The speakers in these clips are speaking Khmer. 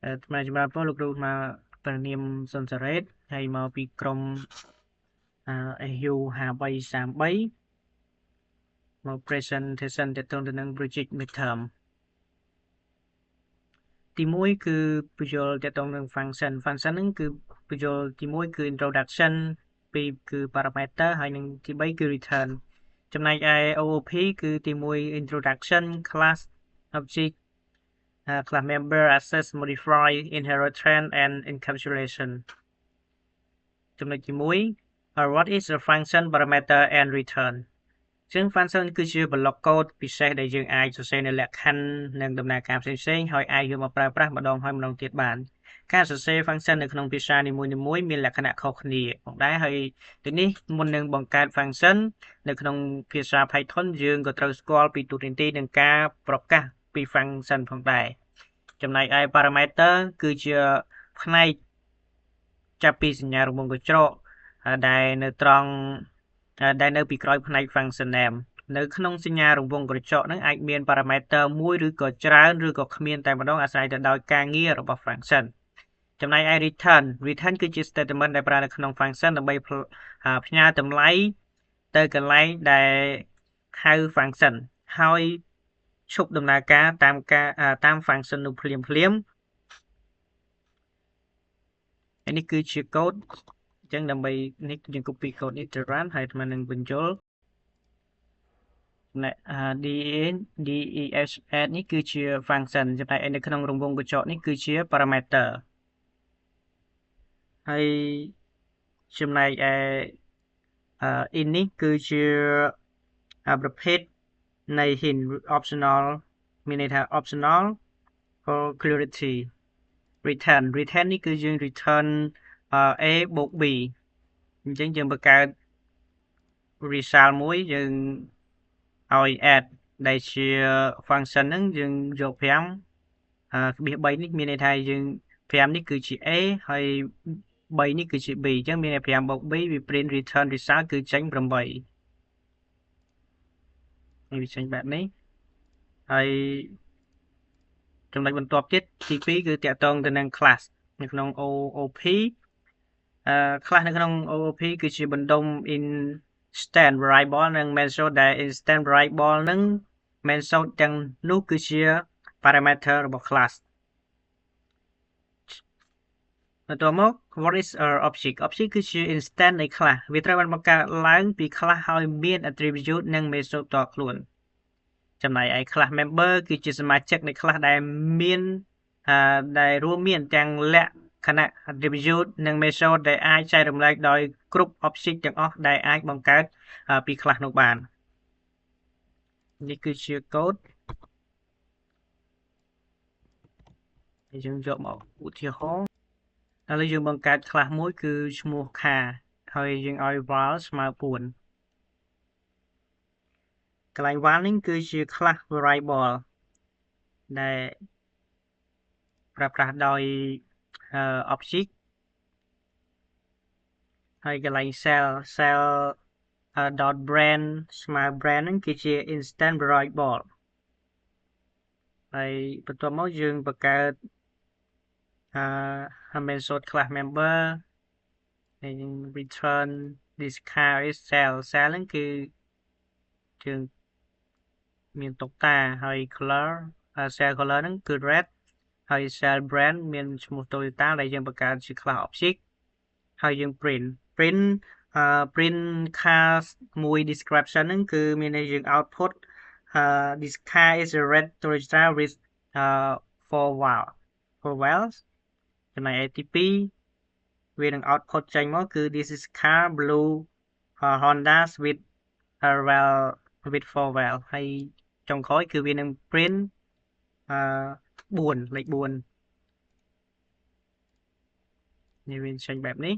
ថ្មជំរាបសួរលោកគ្រូមកព្រះនាមសុនសារ៉េតហើយមកពីក្រុមSU 5333មក presentation ទាក់ទងទៅនឹង project midterm ទី1គឺពន្យល់ទាក់ទងនឹង function ហ្នឹងគឺពន្យល់ទី1គឺ introduction 2គឺ parameter ហើយនឹងទី3គឺ return ចំណែកឯ OOP គឺទី1 introduction class object class member access modify inheritance and encapsulation ចំណុចទី1 what is a function parameter and return ซึ่ง function គឺជា block code ពិសេសដែលយើងអាចសរសេរនៅលក្ខខណ្ឌនិងដំណើរការផ្សេងៗហើយអាចយកមកប្រើប្រាស់ម្ដងហើយម្ដងទៀតបានការសរសេរ function នៅក្នុងភាសានីមួយៗមានលក្ខណៈខុសគ្នាផងដែរហើយទីនេះមុននឹងបង្កើត function នៅក្នុងភាសា Python យើងក៏ត្រូវស្គាល់ពីតួនាទីនិងការប្រកាសពី function ផងដែរចំណែកឯ parameter គឺជាផ្នែកចាប់ពីសញ្ញារង្វង់កញ្ច្រកដែលនៅត្រង់ដែលនៅពីក្រោយផ្នែក function name នៅក្នុងសញ្ញារង្វង់កញ្ចក់ហ្នឹងអាចមាន parameter មួយឬក៏ច្រើនឬក៏គ្មានតែម្ដងអាស្រ័យទៅដោយការងាររបស់ function ចំណែកឯ return គឺជា statement ដែលប្រើនៅក្នុង function ដើម្បីផ្ញើតម្លៃទៅកន្លែងដែលហៅ function ហើយឈប់ដំណើរការតាម function នោះភ្លាមនេះគឺជា code អញ្ចឹងដើម្បីនេះយើង copy code នេះទៅ run ហើយអានឹងបញ្ចូលDES នេះគឺជា function ចំណែកនៅក្នុងរង្វង់កញ្ចក់នេះគឺជា parameter ហើយចំណែកឯin នេះគឺជាប្រភេទនៃ hint optional មានន័យថា optional for clarity return នេះគឺយើង return a បូក b អញ្ចឹងយើងបង្កើត result មួយយើងឲ្យ add ដែលជា function ហ្នឹងយើងយក5 3នេះមានន័យថាយើង5នេះគឺជា a ហើយ3នេះគឺជា b អញ្ចឹងមានតែ5បូក b វា print return result គឺចេញ8នេះវាចេញបែបនេះហើយចំណុចបន្ទាប់ទៀតទី2គឺតាក់ទងទៅនឹង class នៅក្នុង OOP class នៅក្នុង OOP គឺជាបណ្ដុំ instant variable និង method ដែល instant variable នឹង method ទាំងនោះគឺជា parameter របស់ class បន្ទាប់មក what is a object គឺជា instance នៃ class វាត្រូវបានបង្កើតឡើងពី class ហើយមាន attribute និង method តខ្លួនចំណែកឯ class member គឺជាសមាជិកនៃ class ដែលរួមមានទាំងលក្ខណៈ attribute និង method ដែលអាចចែករំលែកដោយគ្រប់ object ទាំងអស់ដែលអាចបង្កើតពី class នោះបាននេះគឺជា code យើងយកមកឧទាហរណ៍ឥឡូវយើងបង្កើត class មួយគឺឈ្មោះ car ហើយយើងឲ្យ val ស្មើ4កន្លែង val នេះគឺជា class variable ដែលប្រើប្រាស់ដោយobject ហើយកន្លែង cell dot brand ស្មើ brand ហ្នឹងគឺជា instant variable ហើយបន្ទាប់មកយើងបង្កើត method class member ហើយយើង return this car is cell ហ្នឹងគឺយើងមានតុកតាហើយ color cell color ហ្នឹងគឺ red ហើយ cell brand មានឈ្មោះ Toyota ដែលយើងបង្កើតជា class object ហើយយើង print car មួយ description ហ្នឹងគឺមានន័យយើង output this car is a red Toyota with 4 vowels ចំណែកឯទី2វានឹង output ចេញមកគឺ this is car blue Honda with 4 vowel ហើយចុងក្រោយគឺវានឹង print 4លេខ4នេះវាចេញបែបនេះ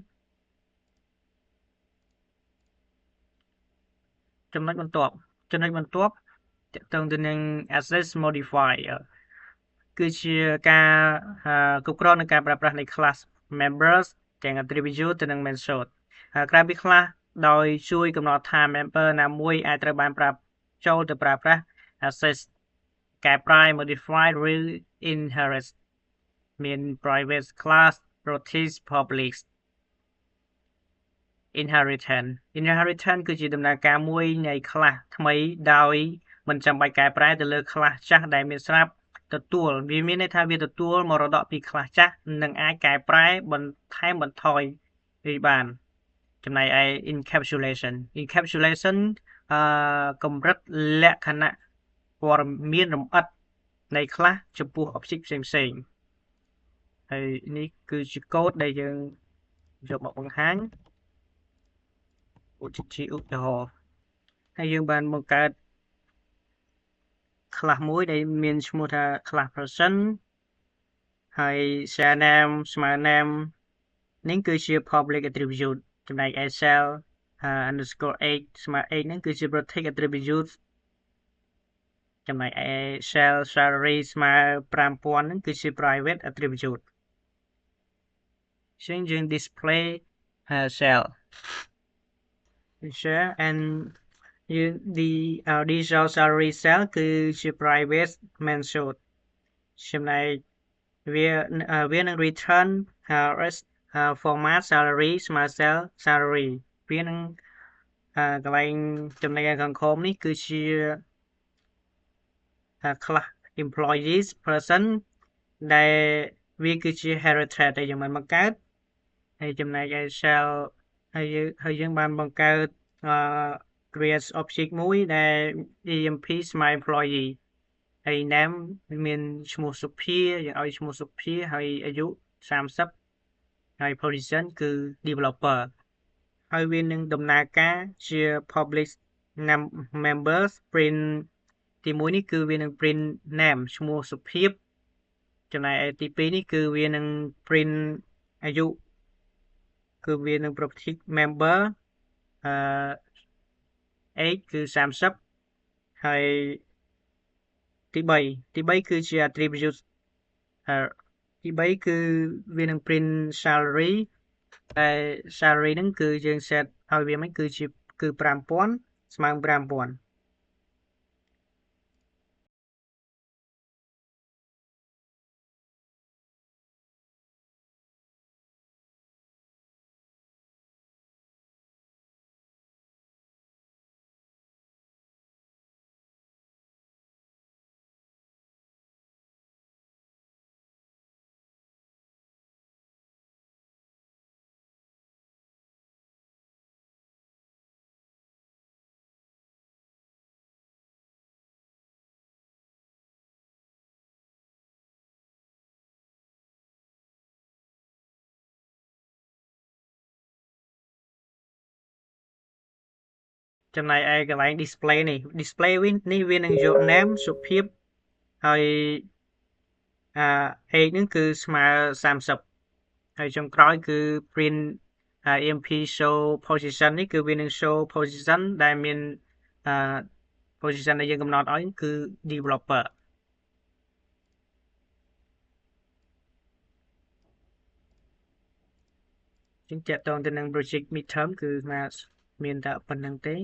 ចំណុចបន្ទាប់ទាក់ទងទៅនឹង access modifier គឺជាការគ្រប់គ្រងនឹងការប្រើប្រាស់នៃ class members ទាំង attribute ទៅនឹង method ក្រៅពី class ដោយជួយកំណត់ថា member ណាមួយអាចត្រូវបានចូលទៅប្រើប្រាស់ access កែប្រែ modify ឬ inherit មាន private class notice public inheritance គឺជាដំណើរការមួយនៃខ្លះថ្មីដោយមិនចាំបាច់កែប្រែទៅលើខ្លះចាស់ដែលមានស្រាប់ទទួលវាមានន័យថាវាទទួលមរតកពីខ្លះចាស់និងអាចកែប្រែបន្ថែមបន្ថយវាបានចំណែកឯ encapsulation កម្រិតលក្ខណៈព័ត៌មានលម្អិតនៃខ្លះចំពោះ object ផ្សេងៗហើយនេះគឺជាកូដដែលយើងយកមកបង្ហាញជាឧទាហរណ៍ហើយយើងបានបង្កើតខ្លះមួយដែលមានឈ្មោះថា class person ហើយ share name ស្មើ name នេះគឺជា public attribute ចំណែកឯ cell underscore age ស្មើ age នេះគឺជា protect attribute ចំណែកឯ cell salary ស្មើ 5000 នេះគឺជា private attribute ចឹងយើង display cell share and the digital salary cell គឺជា private method ចំណែកវានឹង return format salary ស្មើ cell salary វានឹងកន្លែងចំណុចខាងក្រោមនេះគឺជា class employees person ដែលវាគឺជា heritage ដែលយើងបានបង្កើតហើយចំណែកឯ shell ហើយយើងបានបង្កើត create object មួយដែល emp ស្មើ employee ហើយ name មានឈ្មោះសុភាយើងឲ្យឈ្មោះសុភាហើយអាយុ30ហើយ position គឺ developer ហើយវានឹងដំណើរការជា public members print ទី1នេះគឺវានឹង print name ឈ្មោះសុភាពចំណែកឯទី2នេះគឺវានឹង print អាយុគឺវានឹង protect member age គឺ30ហើយទី3គឺជា attribute ទី3គឺវានឹង print salary តែ salary ហ្នឹងគឺយើង set ឲ្យវាមិនគឺ 5000 ស្មើ 5000ចំណែកឯកន្លែង display នេះ display នេះវានឹងយក name សុភាពហើយage ហ្នឹងគឺស្មើ30ហើយចុងក្រោយគឺ print emp show position នេះគឺវានឹង show position ដែលមានposition ដែលយើងកំណត់ឲ្យគឺ developer ជាងតកតងទៅនឹង project midterm គឺមានតែប៉ុណ្្នឹងទេ